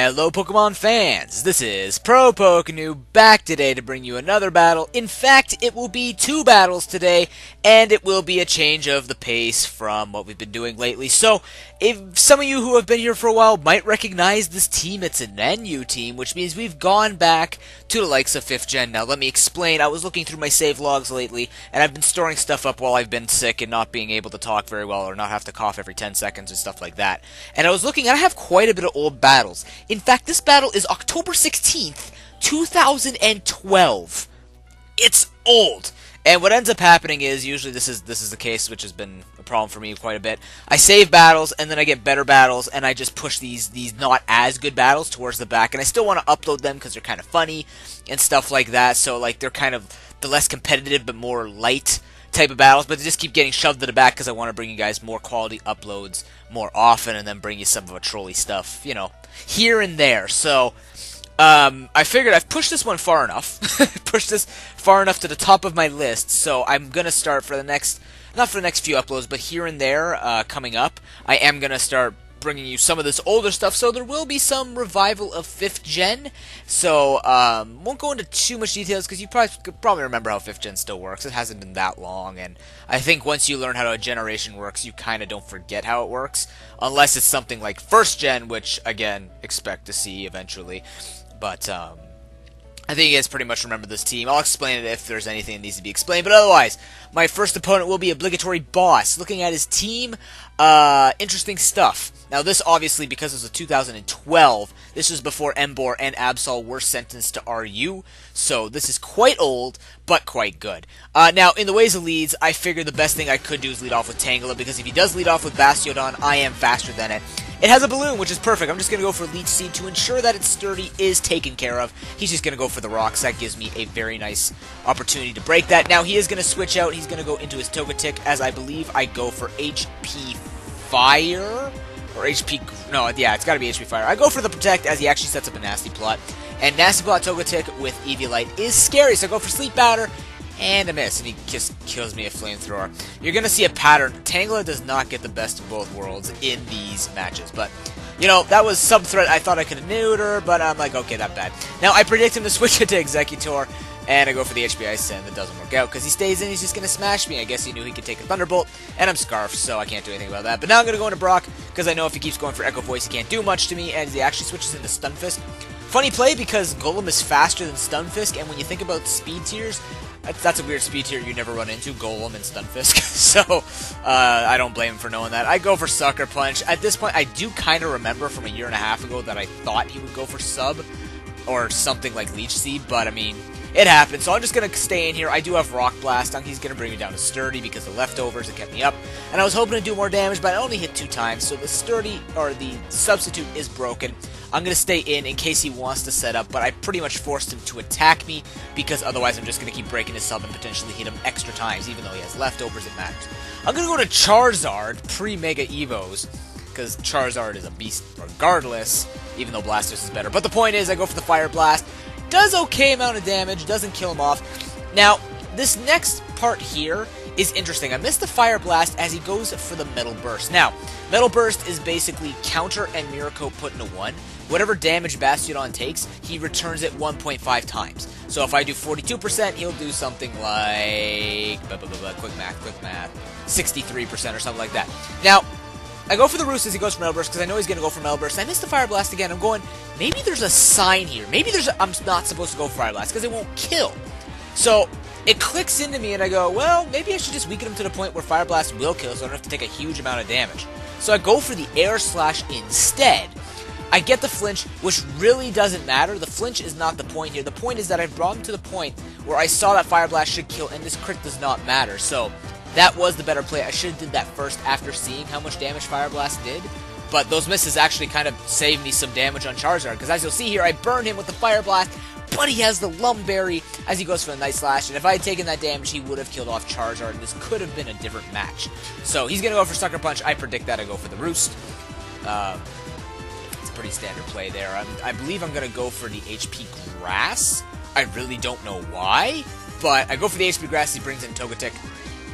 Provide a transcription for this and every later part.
Hello Pokemon fans, this is ProPokeNoob back today to bring you another battle. In fact, it will be 2 battles today, and it will be a change of the pace from what we've been doing lately. So, if some of you who have been here for a while might recognize this team, it's a NU team, which means we've gone back to the likes of 5th Gen. Now let me explain, I was looking through my save logs lately, and I've been storing stuff up while I've been sick and not being able to talk very well, or not have to cough every 10 seconds and stuff like that. And I was looking, and I have quite a bit of old battles. In fact, this battle is October 16th, 2012. It's old. And what ends up happening is, usually this is the case, which has been a problem for me quite a bit. I save battles, and then I get better battles, and I just push these not as good battles towards the back. And I still want to upload them because they're kind of funny and stuff like that. So, like, they're kind of the less competitive but more light type of battles, but they just keep getting shoved to the back because I want to bring you guys more quality uploads more often, and then bring you some of a trolley stuff, you know, here and there. So, I figured I've pushed this one far enough, pushed this far enough to the top of my list, so I'm gonna start for the next, not for the next few uploads, but here and there, coming up, I am gonna start bringing you some of this older stuff, so there will be some revival of 5th Gen, so, won't go into too much details, because you probably remember how 5th Gen still works. It hasn't been that long, and I think once you learn how a generation works, you kind of don't forget how it works, unless it's something like 1st Gen, which, again, expect to see eventually, but, I think you guys pretty much remember this team. I'll explain it if there's anything that needs to be explained. But otherwise, my first opponent will be Obligatory Boss. Looking at his team, interesting stuff. Now this obviously, because it was 2012, this was before Emboar and Absol were sentenced to RU. So this is quite old, but quite good. Now, in the ways of leads, I figured the best thing I could do is lead off with Tangela, because if he does lead off with Bastiodon, I am faster than it. It has a balloon, which is perfect. I'm just going to go for Leech Seed to ensure that its sturdy is taken care of. He's just going to go for the rocks. That gives me a very nice opportunity to break that. Now, he is going to switch out. He's going to go into his Togetic, as I believe I go for HP Fire? Or HP... No, yeah, it's got to be HP Fire. I go for the Protect, as he actually sets up a Nasty Plot. And Nasty Plot Togetic with Eviolite is scary, so I go for Sleep Powder. And a miss, and he just kills me a Flamethrower. You're going to see a pattern. Tangela does not get the best of both worlds in these matches. But, you know, that was some threat I thought I could have neuter, but I'm like, okay, not bad. Now, I predict him to switch it to Executor, and I go for the HP Ice, and it doesn't work out, because he stays in, he's just going to smash me. I guess he knew he could take a Thunderbolt, and I'm Scarfed, so I can't do anything about that. But now I'm going to go into Brock, because I know if he keeps going for Echo Voice, he can't do much to me, and he actually switches into Stunfisk. Funny play, because Golem is faster than Stunfisk, and when you think about speed tiers, that's a weird speed tier you never run into, Golem and Stunfisk, so I don't blame him for knowing that. I go for Sucker Punch. At this point, I do kind of remember from a year and a half ago that I thought he would go for Sub, or something like Leech Seed, but I mean, it happened, so I'm just going to stay in here. I do have Rock Blast. He's going to bring me down to Sturdy because the leftovers have kept me up, and I was hoping to do more damage, but I only hit 2 times, so the Sturdy, or the Substitute, is broken. I'm going to stay in case he wants to set up, but I pretty much forced him to attack me, because otherwise I'm just going to keep breaking his sub and potentially hit him extra times, even though he has leftovers, it matters. I'm going to go to Charizard, pre-Mega Evos, because Charizard is a beast regardless, even though Blastoise is better. But the point is, I go for the Fire Blast, does okay amount of damage, doesn't kill him off. Now, this next part here is interesting. I missed the Fire Blast as he goes for the Metal Burst. Now, Metal Burst is basically Counter and Miracle put into one. Whatever damage Bastiodon takes, he returns it 1.5 times. So if I do 42%, he'll do something like... quick math, 63% or something like that. Now, I go for the Roost as he goes for Metal Burst, because I know he's going to go for Metal Burst. I missed the Fire Blast again. I'm going, maybe there's a sign here. Maybe I'm not supposed to go for Fire Blast, because it won't kill. So, it clicks into me, and I go, well, maybe I should just weaken him to the point where Fire Blast will kill, so I don't have to take a huge amount of damage. So I go for the Air Slash instead. I get the flinch, which really doesn't matter. The flinch is not the point here. The point is that I brought him to the point where I saw that Fire Blast should kill, and this crit does not matter. So, that was the better play. I should have did that first after seeing how much damage Fire Blast did. But those misses actually kind of saved me some damage on Charizard, because as you'll see here, I burn him with the Fire Blast, but he has the Lumberry as he goes for the Night Slash, and if I had taken that damage, he would have killed off Charizard, and this could have been a different match. So he's going to go for Sucker Punch. I predict that I go for the Roost. It's a pretty standard play there. I believe I'm going to go for the HP Grass. I really don't know why, but I go for the HP Grass. He brings in Togetic,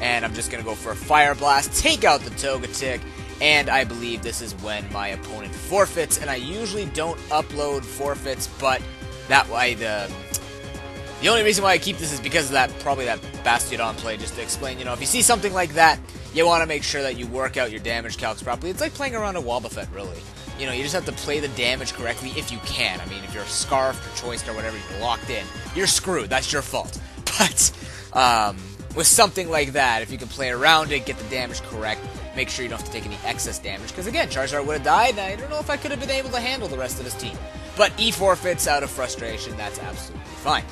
and I'm just going to go for a Fire Blast, take out the Togetic, and I believe this is when my opponent forfeits, and I usually don't upload forfeits, but that way the only reason why I keep this is because of that, probably that Bastiodon play, just to explain, you know, if you see something like that, you want to make sure that you work out your damage calcs properly. It's like playing around a Wobbuffet, really. You know, you just have to play the damage correctly if you can. I mean, if you're Scarfed or Choiced or whatever, you're locked in, you're screwed. That's your fault. But with something like that, if you can play around it, get the damage correct, make sure you don't have to take any excess damage. Because again, Charizard would have died, and I don't know if I could have been able to handle the rest of his team. But he forfeits out of frustration. That's absolutely fine.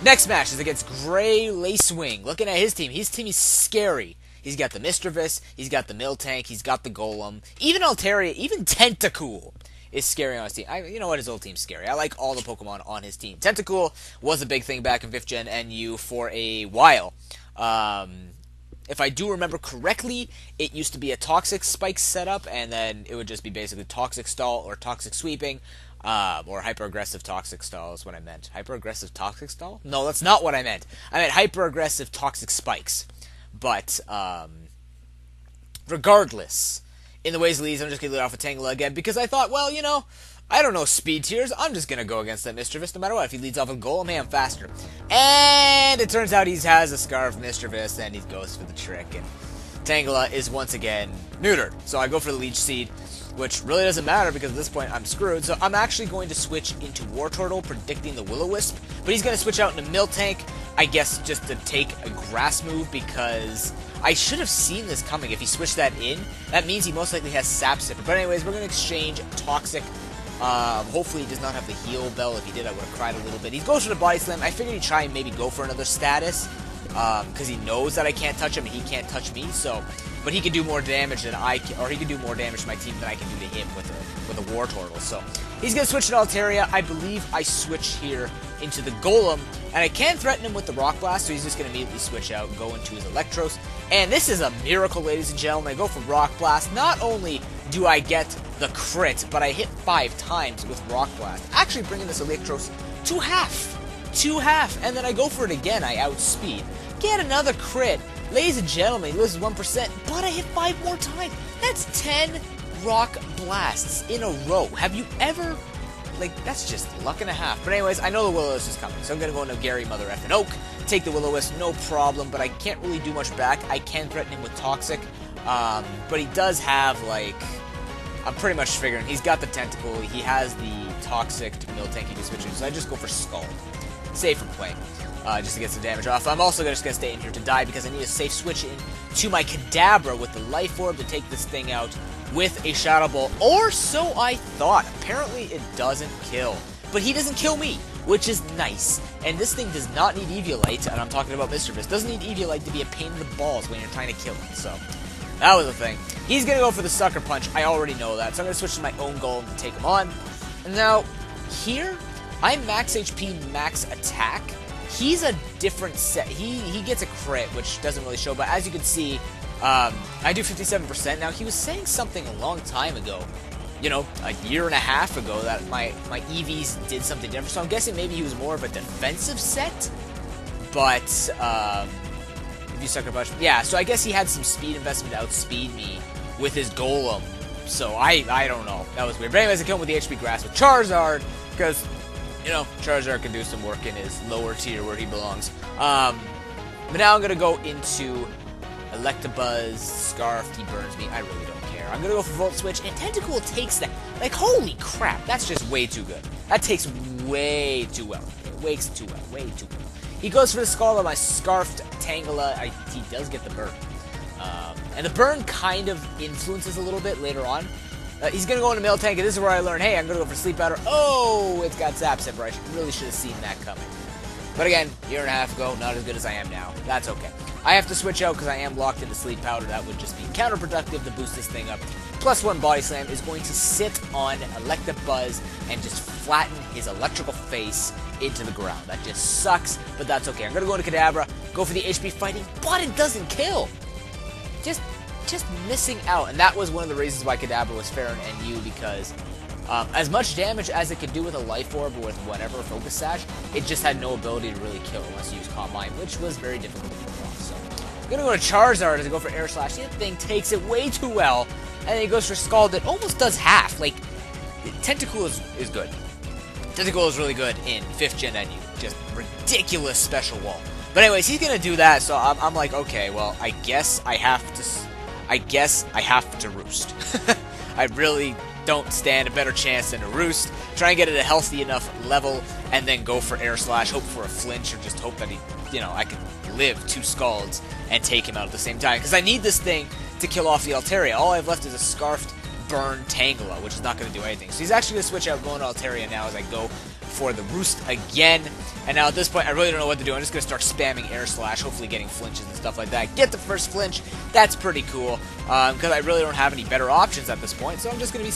Next match is against Gray Lacewing. Looking at his team is scary. He's got the Misdreavus, he's got the Miltank, he's got the Golem. Even Altaria, even Tentacool is scary on his team. You know what, his old team's scary. I like all the Pokemon on his team. Tentacool was a big thing back in 5th Gen NU for a while. If I do remember correctly, it used to be a Toxic Spike setup, and then it would just be basically Toxic Stall or Toxic Sweeping. Or hyper-aggressive Toxic Stall is what I meant. Hyper-aggressive Toxic Stall? No, that's not what I meant. I meant hyper-aggressive Toxic Spikes. But, regardless, in the ways it leads, I'm just going to lead off with Tangela again, because I thought, well, you know, I don't know speed tiers, I'm just going to go against that Misdreavus no matter what. If he leads off with Golem, hey, I'm faster. And it turns out he has a Scarf Misdreavus, and he goes for the trick, and Tangela is once again neutered. So I go for the Leech Seed, which really doesn't matter because at this point I'm screwed. So I'm actually going to switch into Wartortle, predicting the Will-O-Wisp, but he's going to switch out into Miltank, I guess just to take a Grass move, because I should have seen this coming. If he switched that in, that means he most likely has Sap Sipper. But anyways, we're going to exchange Toxic. Hopefully he does not have the Heal Bell. If he did, I would have cried a little bit. He goes for the Body Slam. I figured he'd try and maybe go for another status, because he knows that I can't touch him and he can't touch me, so... But he can do more damage than I can, or he can do more damage to my team than I can do to him with a Wartortle. So he's gonna switch to Altaria. I believe I switch here into the Golem, and I can threaten him with the Rock Blast, so he's just gonna immediately switch out and go into his Electros. And this is a miracle, ladies and gentlemen. I go for Rock Blast. Not only do I get the crit, but I hit 5 times with Rock Blast, actually bringing this Electros to half. And then I go for it again. I outspeed. Get another crit. Ladies and gentlemen, he loses 1%, but I hit 5 more times. That's 10 Rock Blasts in a row. Have you ever... Like, that's just luck and a half. But anyways, I know the Will-O-Wisp is coming, so I'm going to go into Gary, Mother F and Oak, take the Will-O-Wisp, no problem, but I can't really do much back. I can threaten him with Toxic, but he does have, like... I'm pretty much figuring he's got the Tentacle, he has the Toxic Miltank he can switch in, so I just go for Scald. Save from playing. Just to get some damage off. I'm also just going to stay in here to die because I need a safe switch in to my Kadabra with the Life Orb to take this thing out with a Shadow Ball. Or so I thought. Apparently it doesn't kill. But he doesn't kill me, which is nice. And this thing does not need Eviolite, and I'm talking about Misdreavus, doesn't need Eviolite to be a pain in the balls when you're trying to kill him. So, that was the thing. He's going to go for the Sucker Punch. I already know that. So I'm going to switch to my own Golem to take him on. And now, here, I'm max HP, max attack. He's a different set. He gets a crit, which doesn't really show, but as you can see, I do 57%. Now, he was saying something a long time ago, you know, a year and a half ago, that my EVs did something different, so I'm guessing maybe he was more of a defensive set, but, if you Sucker Punch, yeah, so I guess he had some speed investment to outspeed me with his Golem, so I don't know, that was weird. But anyways, I kill him with the HP Grass with Charizard, because... You know, Charizard can do some work in his lower tier where he belongs. But now I'm going to go into Electabuzz, Scarf, he burns me, I really don't care. I'm going to go for Volt Switch, and Tentacool takes that. Like, holy crap, that's just way too good. That takes way too well. Way too well. He goes for the Skull on my Scarfed Tangela. He does get the burn. And the burn kind of influences a little bit later on. He's going to go into Miltank, and this is where I learned, hey, I'm going to go for Sleep Powder. Oh, it's got Zap Zipper. I really should have seen that coming. But again, a year and a half ago, not as good as I am now. That's okay. I have to switch out because I am locked into Sleep Powder. That would just be counterproductive to boost this thing up. +1 Body Slam is going to sit on Electabuzz and just flatten his electrical face into the ground. That just sucks, but that's okay. I'm going to go into Kadabra, go for the HP fighting, but it doesn't kill. Just missing out, and that was one of the reasons why Kadabra was fair in NU, because as much damage as it could do with a Life Orb or with whatever Focus Sash, it just had no ability to really kill unless you use Calm Mind, which was very difficult to pull off. So I'm gonna go to Charizard as I go for Air Slash. The thing takes it way too well, and then he goes for Scald that almost does half. Like, Tentacool is good. Tentacool is really good in 5th gen NU. Just ridiculous special wall. But anyways, he's gonna do that, so I'm like, okay, well, I guess I have to Roost. I really don't stand a better chance than a Roost. Try and get it at a healthy enough level, and then go for Air Slash, hope for a flinch, or just hope that he, I can live 2 Scalds and take him out at the same time. Because I need this thing to kill off the Altaria. All I have left is a Scarfed Burn Tangela, which is not going to do anything. So he's actually going to switch out going to Altaria now as I go for the Roost again. And now at this point, I really don't know what to do. I'm just going to start spamming Air Slash, hopefully getting flinches and stuff like that. Get the first flinch. That's pretty cool, because I really don't have any better options at this point. So I'm just going to be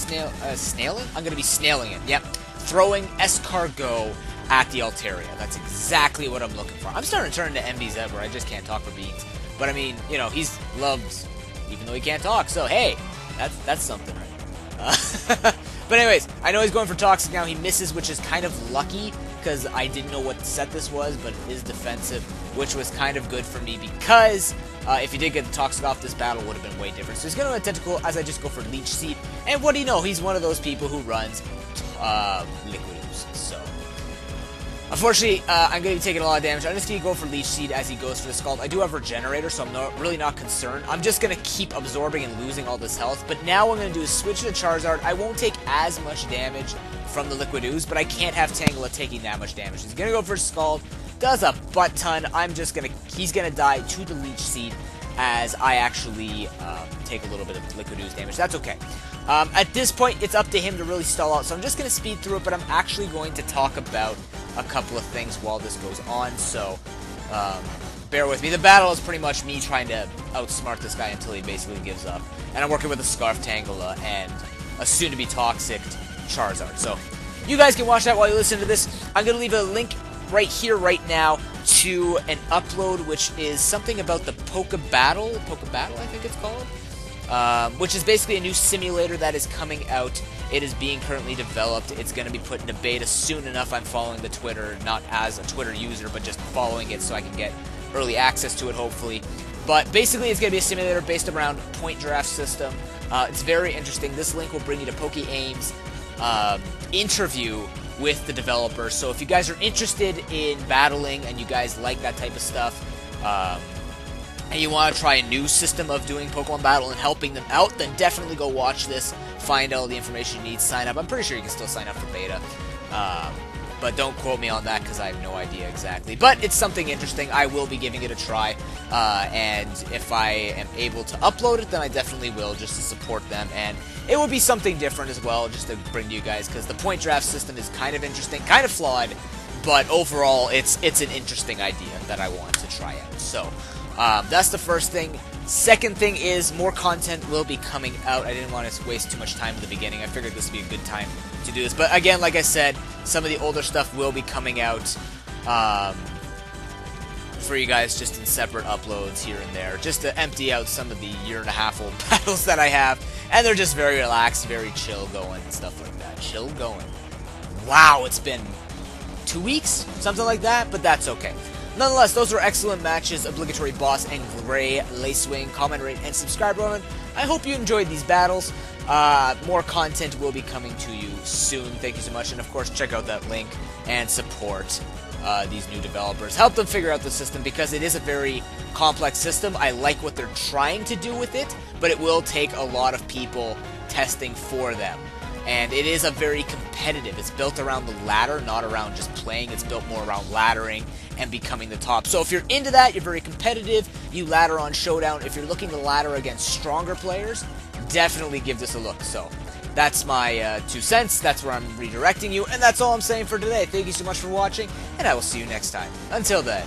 snailing? I'm going to be snailing it, yep. Throwing Escargot at the Altaria. That's exactly what I'm looking for. I'm starting to turn into MDZ where I just can't talk for beans. But I mean, he's loved even though he can't talk. So hey, that's something, right? But anyways, I know he's going for Toxic now. He misses, which is kind of lucky because I didn't know what set this was, but it is defensive, which was kind of good for me because if he did get the Toxic off, this battle would have been way different. So he's going to Tentacool as I just go for Leech Seed. And what do you know? He's one of those people who runs Liquid Ooze. So unfortunately, I'm going to be taking a lot of damage. I'm just going to go for Leech Seed as he goes for the Scald. I do have Regenerator, so I'm really not concerned. I'm just going to keep absorbing and losing all this health. But now what I'm going to do is switch to Charizard. I won't take as much damage from the Liquid Ooze, but I can't have Tangela taking that much damage. He's going to go for Scald. Does a butt ton. He's going to die to the Leech Seed as I actually take a little bit of Liquid Ooze damage. That's okay. At this point, it's up to him to really stall out. So I'm just going to speed through it, but I'm actually going to talk about a couple of things while this goes on, so bear with me. The battle is pretty much me trying to outsmart this guy until he basically gives up. And I'm working with a Scarf Tangela and a soon-to-be Toxic Charizard. So you guys can watch that while you listen to this. I'm going to leave a link right here, right now, to an upload, which is something about the PokeBattle, I think it's called, which is basically a new simulator that is coming out. It is being currently developed. It's going to be put into beta soon enough. I'm following the Twitter, not as a Twitter user, but just following it so I can get early access to it, hopefully. But basically, it's going to be a simulator based around point draft system. It's very interesting. This link will bring you to PokeAim's interview with the developer. So if you guys are interested in battling and you guys like that type of stuff, and you want to try a new system of doing Pokemon Battle and helping them out, then definitely go watch this, find all the information you need, sign up. I'm pretty sure you can still sign up for beta, but don't quote me on that because I have no idea exactly. But it's something interesting. I will be giving it a try, and if I am able to upload it, then I definitely will, just to support them, and it will be something different as well, just to bring to you guys, because the point draft system is kind of interesting, kind of flawed, but overall, it's an interesting idea that I want to try out. So that's the first thing. Second thing is more content will be coming out. I didn't want to waste too much time in the beginning. I figured this would be a good time to do this. But again, like I said, some of the older stuff will be coming out for you guys just in separate uploads here and there, just to empty out some of the year-and-a-half-old battles that I have. And they're just very relaxed, very chill going and stuff like that. Chill going. Wow, it's been 2 weeks? Something like that, but that's okay. Nonetheless, those were excellent matches. Obligatory Boss and Gray Lacewing. Comment, rate, and subscribe, Roman. I hope you enjoyed these battles. More content will be coming to you soon. Thank you so much. And of course, check out that link and support these new developers. Help them figure out the system because it is a very complex system. I like what they're trying to do with it, but it will take a lot of people testing for them. And it is a very competitive. It's built around the ladder, not around just playing. It's built more around laddering and becoming the top. So if you're into that, you're very competitive, you ladder on Showdown. If you're looking to ladder against stronger players, definitely give this a look. So that's my 2 cents. That's where I'm redirecting you. And that's all I'm saying for today. Thank you so much for watching, and I will see you next time. Until then.